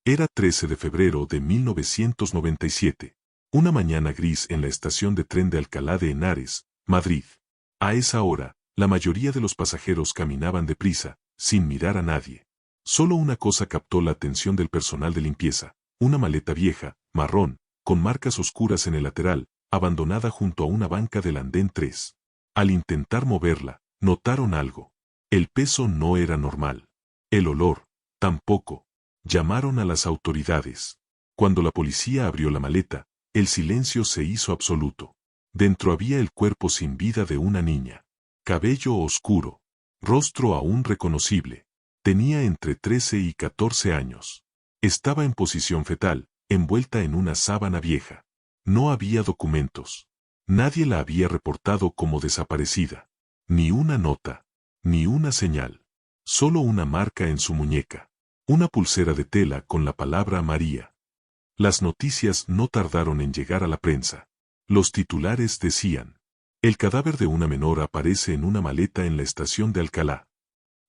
Era 13 de febrero de 1997. Una mañana gris en la estación de tren de Alcalá de Henares, Madrid. A esa hora, la mayoría de los pasajeros caminaban deprisa, sin mirar a nadie. Solo una cosa captó la atención del personal de limpieza: una maleta vieja, marrón, con marcas oscuras en el lateral, abandonada junto a una banca del andén 3. Al intentar moverla, notaron algo. El peso no era normal. El olor, tampoco. Llamaron a las autoridades. Cuando la policía abrió la maleta, el silencio se hizo absoluto. Dentro había el cuerpo sin vida de una niña. Cabello oscuro. Rostro aún reconocible. Tenía entre 13 y 14 años. Estaba en posición fetal, envuelta en una sábana vieja. No había documentos. Nadie la había reportado como desaparecida. Ni una nota. Ni una señal. Solo una marca en su muñeca. Una pulsera de tela con la palabra María. Las noticias no tardaron en llegar a la prensa. Los titulares decían: el cadáver de una menor aparece en una maleta en la estación de Alcalá.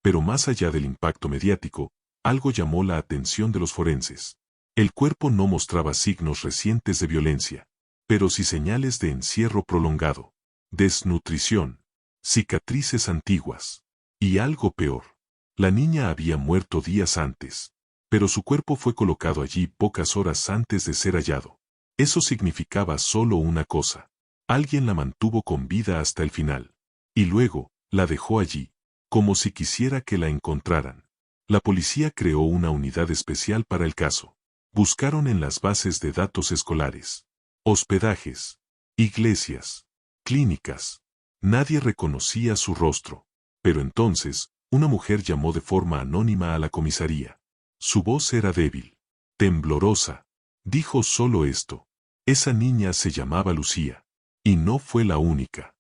Pero más allá del impacto mediático, algo llamó la atención de los forenses. El cuerpo no mostraba signos recientes de violencia, pero sí señales de encierro prolongado, desnutrición, cicatrices antiguas. Y algo peor. La niña había muerto días antes, pero su cuerpo fue colocado allí pocas horas antes de ser hallado. Eso significaba solo una cosa: alguien la mantuvo con vida hasta el final. Y luego, la dejó allí, como si quisiera que la encontraran. La policía creó una unidad especial para el caso. Buscaron en las bases de datos escolares, hospedajes, iglesias, clínicas. Nadie reconocía su rostro. Pero entonces, una mujer llamó de forma anónima a la comisaría. Su voz era débil, temblorosa. Dijo solo esto: esa niña se llamaba Lucía. Y no fue la única.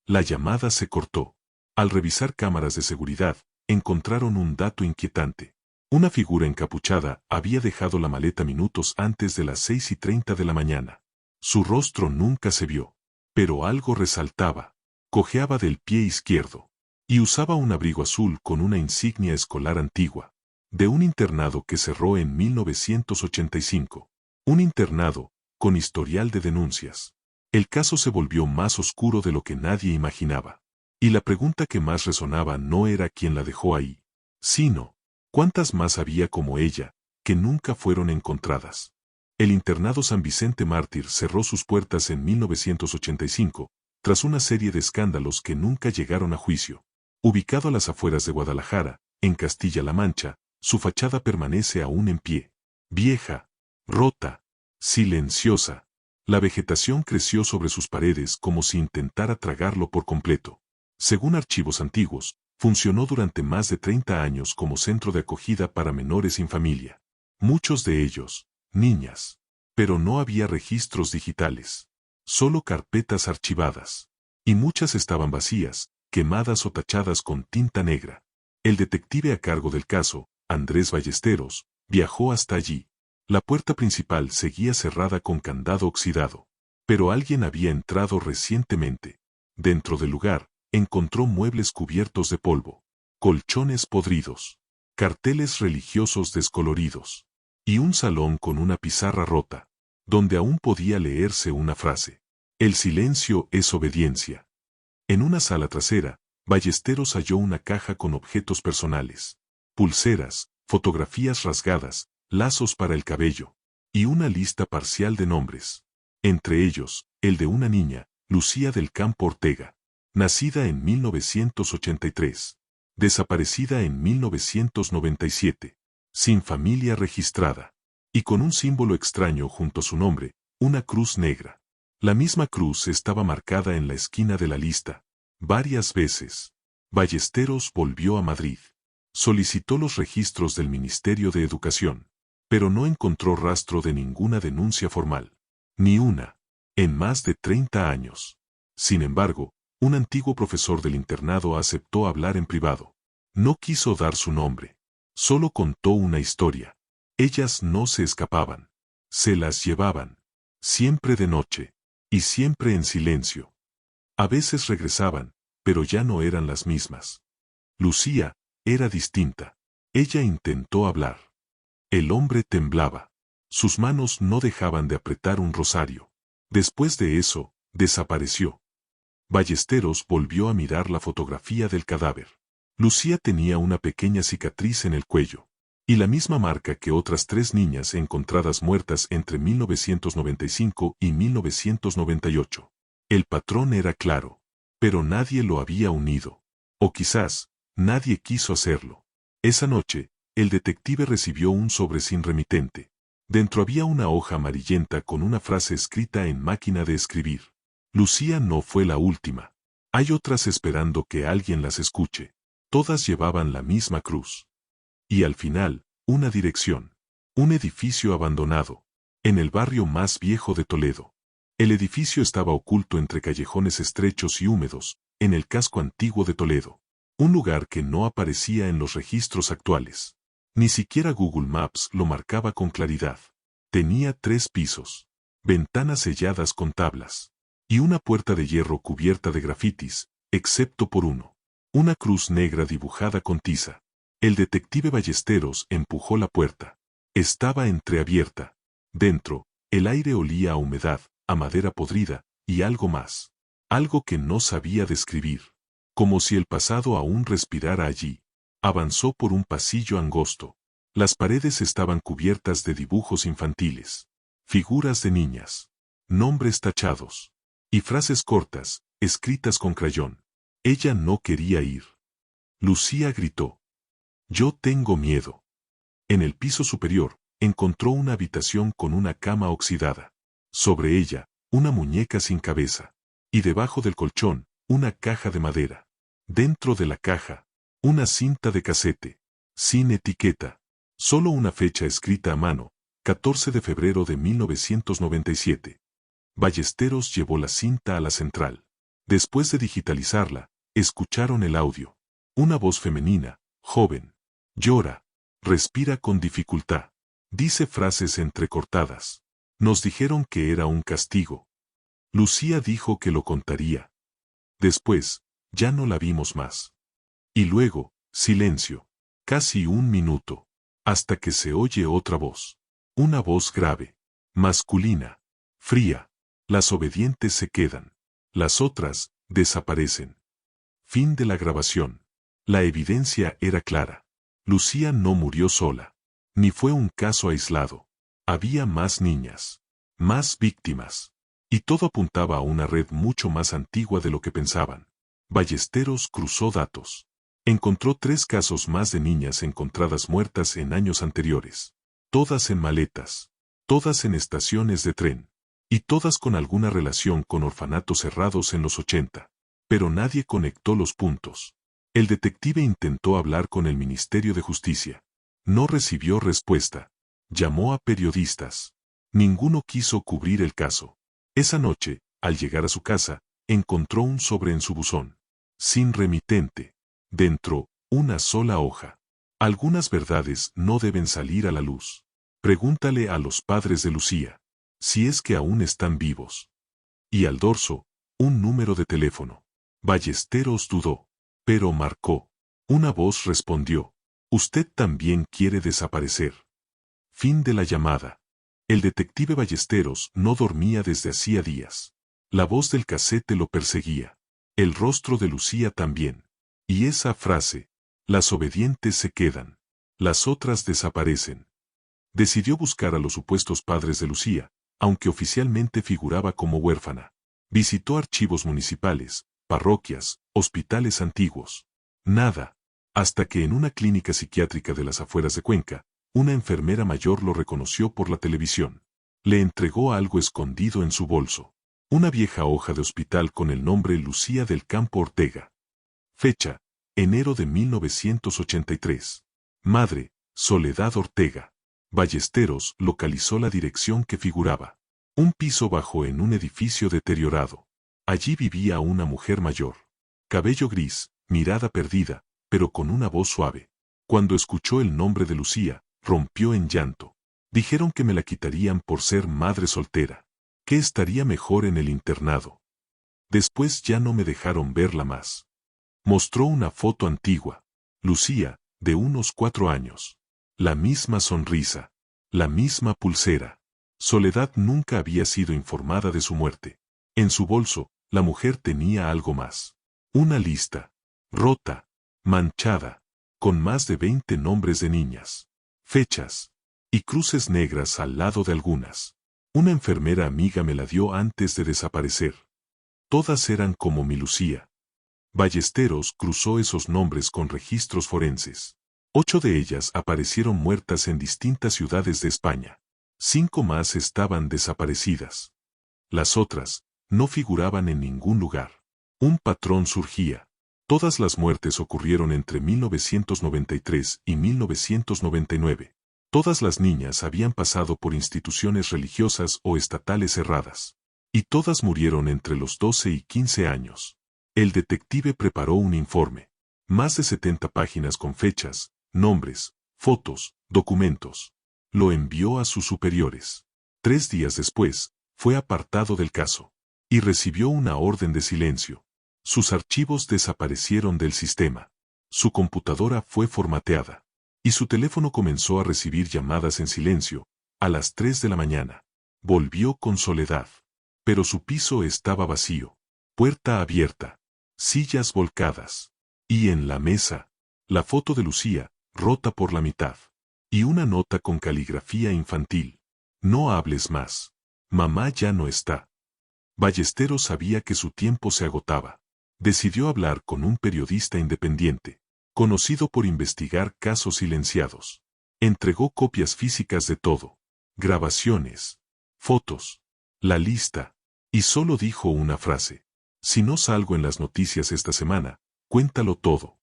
La llamada se cortó. Al revisar cámaras de seguridad, encontraron un dato inquietante. Una figura encapuchada había dejado la maleta minutos antes de las 6:30 de la mañana. Su rostro nunca se vio. Pero algo resaltaba. Cojeaba del pie izquierdo. Y usaba un abrigo azul con una insignia escolar antigua, de un internado que cerró en 1985. Un internado, con historial de denuncias. El caso se volvió más oscuro de lo que nadie imaginaba. Y la pregunta que más resonaba no era quién la dejó ahí, sino, ¿cuántas más había como ella, que nunca fueron encontradas? El internado San Vicente Mártir cerró sus puertas en 1985, tras una serie de escándalos que nunca llegaron a juicio. Ubicado a las afueras de Guadalajara, en Castilla-La Mancha, su fachada permanece aún en pie. Vieja, rota, silenciosa. La vegetación creció sobre sus paredes como si intentara tragarlo por completo. Según archivos antiguos, funcionó durante más de 30 años como centro de acogida para menores sin familia. Muchos de ellos, niñas. Pero no había registros digitales. Solo carpetas archivadas. Y muchas estaban vacías, quemadas o tachadas con tinta negra. El detective a cargo del caso, Andrés Ballesteros, viajó hasta allí. La puerta principal seguía cerrada con candado oxidado. Pero alguien había entrado recientemente. Dentro del lugar, encontró muebles cubiertos de polvo, colchones podridos, carteles religiosos descoloridos, y un salón con una pizarra rota, donde aún podía leerse una frase: el silencio es obediencia. En una sala trasera, Ballesteros halló una caja con objetos personales, pulseras, fotografías rasgadas, lazos para el cabello, y una lista parcial de nombres. Entre ellos, el de una niña, Lucía del Campo Ortega, nacida en 1983, desaparecida en 1997, sin familia registrada, y con un símbolo extraño junto a su nombre, una cruz negra. La misma cruz estaba marcada en la esquina de la lista. Varias veces, Ballesteros volvió a Madrid. Solicitó los registros del Ministerio de Educación, pero no encontró rastro de ninguna denuncia formal. Ni una. En más de 30 años. Sin embargo, un antiguo profesor del internado aceptó hablar en privado. No quiso dar su nombre. Solo contó una historia. Ellas no se escapaban. Se las llevaban. Siempre de noche. Y siempre en silencio. A veces regresaban, pero ya no eran las mismas. Lucía era distinta. Ella intentó hablar. El hombre temblaba. Sus manos no dejaban de apretar un rosario. Después de eso, desapareció. Ballesteros volvió a mirar la fotografía del cadáver. Lucía tenía una pequeña cicatriz en el cuello, y la misma marca que otras 3 niñas encontradas muertas entre 1995 y 1998. El patrón era claro, pero nadie lo había unido. O quizás, nadie quiso hacerlo. Esa noche, el detective recibió un sobre sin remitente. Dentro había una hoja amarillenta con una frase escrita en máquina de escribir. Lucía no fue la última. Hay otras esperando que alguien las escuche. Todas llevaban la misma cruz. Y al final, una dirección. Un edificio abandonado. En el barrio más viejo de Toledo. El edificio estaba oculto entre callejones estrechos y húmedos, en el casco antiguo de Toledo. Un lugar que no aparecía en los registros actuales. Ni siquiera Google Maps lo marcaba con claridad. Tenía 3 pisos. Ventanas selladas con tablas. Y una puerta de hierro cubierta de grafitis, excepto por uno. Una cruz negra dibujada con tiza. El detective Ballesteros empujó la puerta. Estaba entreabierta. Dentro, el aire olía a humedad, a madera podrida, y algo más. Algo que no sabía describir. Como si el pasado aún respirara allí. Avanzó por un pasillo angosto. Las paredes estaban cubiertas de dibujos infantiles. Figuras de niñas. Nombres tachados. Y frases cortas, escritas con crayón. Ella no quería ir. Lucía gritó. Yo tengo miedo. En el piso superior, encontró una habitación con una cama oxidada. Sobre ella, una muñeca sin cabeza. Y debajo del colchón, una caja de madera. Dentro de la caja, una cinta de casete. Sin etiqueta. Solo una fecha escrita a mano, 14 de febrero de 1997. Ballesteros llevó la cinta a la central. Después de digitalizarla, escucharon el audio. Una voz femenina, joven. Llora. Respira con dificultad. Dice frases entrecortadas. Nos dijeron que era un castigo. Lucía dijo que lo contaría. Después, ya no la vimos más. Y luego, silencio. Casi un minuto. Hasta que se oye otra voz. Una voz grave. Masculina. Fría. Las obedientes se quedan. Las otras, desaparecen. Fin de la grabación. La evidencia era clara. Lucía no murió sola. Ni fue un caso aislado. Había más niñas. Más víctimas. Y todo apuntaba a una red mucho más antigua de lo que pensaban. Ballesteros cruzó datos. Encontró 3 casos más de niñas encontradas muertas en años anteriores. Todas en maletas. Todas en estaciones de tren. Y todas con alguna relación con orfanatos cerrados en los 80. Pero nadie conectó los puntos. El detective intentó hablar con el Ministerio de Justicia. No recibió respuesta. Llamó a periodistas. Ninguno quiso cubrir el caso. Esa noche, al llegar a su casa, encontró un sobre en su buzón. Sin remitente. Dentro, una sola hoja. Algunas verdades no deben salir a la luz. Pregúntale a los padres de Lucía. Si es que aún están vivos. Y al dorso, un número de teléfono. Ballesteros dudó, pero marcó. Una voz respondió. Usted también quiere desaparecer. Fin de la llamada. El detective Ballesteros no dormía desde hacía días. La voz del casete lo perseguía. El rostro de Lucía también. Y esa frase. Las obedientes se quedan. Las otras desaparecen. Decidió buscar a los supuestos padres de Lucía, aunque oficialmente figuraba como huérfana. Visitó archivos municipales, parroquias, hospitales antiguos. Nada. Hasta que en una clínica psiquiátrica de las afueras de Cuenca, una enfermera mayor lo reconoció por la televisión. Le entregó algo escondido en su bolso. Una vieja hoja de hospital con el nombre Lucía del Campo Ortega. Fecha: enero de 1983. Madre: Soledad Ortega. Ballesteros localizó la dirección que figuraba. Un piso bajo en un edificio deteriorado. Allí vivía una mujer mayor. Cabello gris, mirada perdida, pero con una voz suave. Cuando escuchó el nombre de Lucía, rompió en llanto. Dijeron que me la quitarían por ser madre soltera. Que estaría mejor en el internado. Después ya no me dejaron verla más. Mostró una foto antigua. Lucía, de unos 4 años. la misma sonrisa, la misma pulsera. Soledad nunca había sido informada de su muerte. En su bolso, la mujer tenía algo más. Una lista, rota, manchada, con más de 20 nombres de niñas, fechas y cruces negras al lado de algunas. Una enfermera amiga me la dio antes de desaparecer. Todas eran como mi Lucía. Ballesteros cruzó esos nombres con registros forenses. 8 de ellas aparecieron muertas en distintas ciudades de España. 5 más estaban desaparecidas. Las otras no figuraban en ningún lugar. Un patrón surgía. Todas las muertes ocurrieron entre 1993 y 1999. Todas las niñas habían pasado por instituciones religiosas o estatales cerradas. Y todas murieron entre los 12 y 15 años. El detective preparó un informe. Más de 70 páginas con fechas, nombres, fotos, documentos. Lo envió a sus superiores. 3 días después, fue apartado del caso. Y recibió una orden de silencio. Sus archivos desaparecieron del sistema. Su computadora fue formateada. Y su teléfono comenzó a recibir llamadas en silencio, a las 3 de la mañana. Volvió con Soledad. Pero su piso estaba vacío. Puerta abierta. Sillas volcadas. Y en la mesa, la foto de Lucía, rota por la mitad. Y una nota con caligrafía infantil. No hables más. Mamá ya no está. Ballesteros sabía que su tiempo se agotaba. Decidió hablar con un periodista independiente, conocido por investigar casos silenciados. Entregó copias físicas de todo. Grabaciones. Fotos. La lista. Y solo dijo una frase. Si no salgo en las noticias esta semana, cuéntalo todo.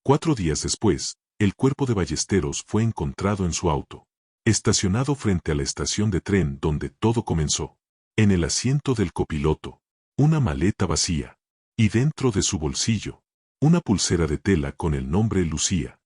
4 días después, el cuerpo de Ballesteros fue encontrado en su auto, estacionado frente a la estación de tren donde todo comenzó. En el asiento del copiloto, una maleta vacía. Y dentro de su bolsillo, una pulsera de tela con el nombre Lucía.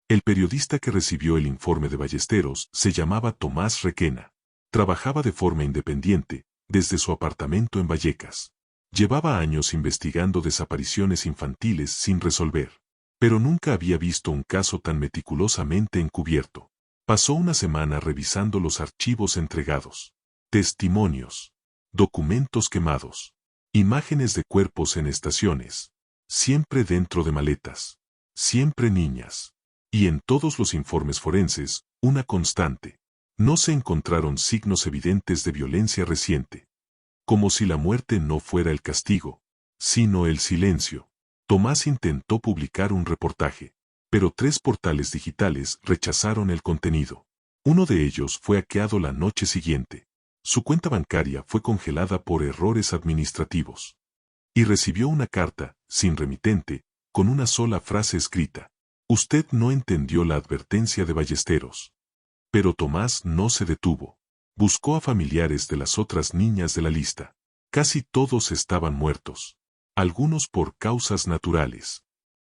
El periodista que recibió el informe de Ballesteros se llamaba Tomás Requena. Trabajaba de forma independiente, desde su apartamento en Vallecas. Llevaba años investigando desapariciones infantiles sin resolver. Pero nunca había visto un caso tan meticulosamente encubierto. Pasó una semana revisando los archivos entregados. Testimonios. Documentos quemados. Imágenes de cuerpos en estaciones. Siempre dentro de maletas. Siempre niñas. Y en todos los informes forenses, una constante. No se encontraron signos evidentes de violencia reciente. Como si la muerte no fuera el castigo, sino el silencio. Tomás intentó publicar un reportaje, pero 3 portales digitales rechazaron el contenido. Uno de ellos fue hackeado la noche siguiente. Su cuenta bancaria fue congelada por errores administrativos. Y recibió una carta, sin remitente, con una sola frase escrita. Usted no entendió la advertencia de Ballesteros. Pero Tomás no se detuvo. Buscó a familiares de las otras niñas de la lista. Casi todos estaban muertos. Algunos por causas naturales.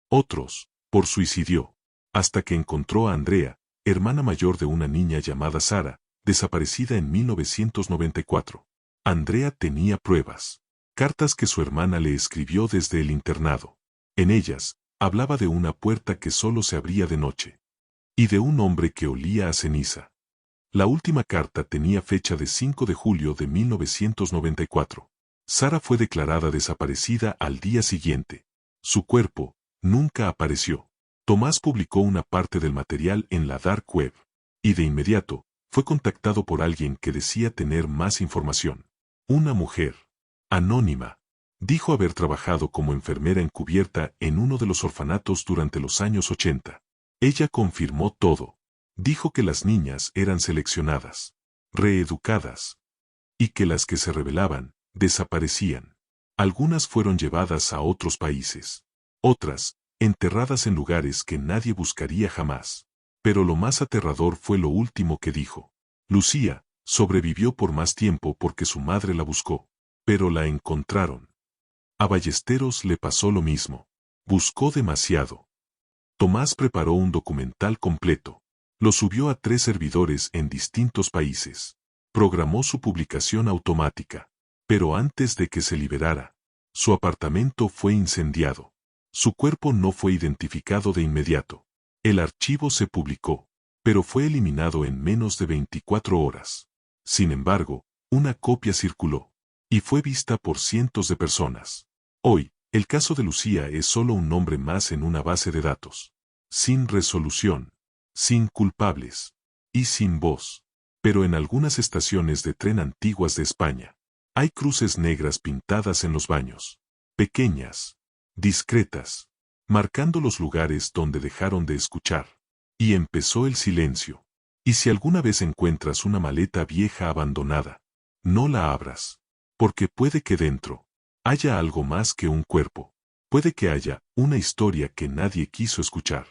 Otros, por suicidio. Hasta que encontró a Andrea, hermana mayor de una niña llamada Sara, desaparecida en 1994. Andrea tenía pruebas. Cartas que su hermana le escribió desde el internado. En ellas, hablaba de una puerta que solo se abría de noche. Y de un hombre que olía a ceniza. La última carta tenía fecha de 5 de julio de 1994. Sara fue declarada desaparecida al día siguiente. Su cuerpo nunca apareció. Tomás publicó una parte del material en la Dark Web. Y de inmediato, fue contactado por alguien que decía tener más información. Una mujer. Anónima. Dijo haber trabajado como enfermera encubierta en uno de los orfanatos durante los años 80. Ella confirmó todo. Dijo que las niñas eran seleccionadas, reeducadas, y que las que se rebelaban, desaparecían. Algunas fueron llevadas a otros países. Otras, enterradas en lugares que nadie buscaría jamás. Pero lo más aterrador fue lo último que dijo. Lucía sobrevivió por más tiempo porque su madre la buscó. Pero la encontraron. A Ballesteros le pasó lo mismo. Buscó demasiado. Tomás preparó un documental completo. Lo subió a 3 servidores en distintos países. Programó su publicación automática. Pero antes de que se liberara, su apartamento fue incendiado. Su cuerpo no fue identificado de inmediato. El archivo se publicó, pero fue eliminado en menos de 24 horas. Sin embargo, una copia circuló, y fue vista por cientos de personas. Hoy, el caso de Lucía es solo un nombre más en una base de datos. Sin resolución, sin culpables, y sin voz. Pero en algunas estaciones de tren antiguas de España, hay cruces negras pintadas en los baños. Pequeñas, discretas, marcando los lugares donde dejaron de escuchar. Y empezó el silencio. Y si alguna vez encuentras una maleta vieja abandonada, no la abras. Porque puede que dentro haya algo más que un cuerpo. Puede que haya una historia que nadie quiso escuchar.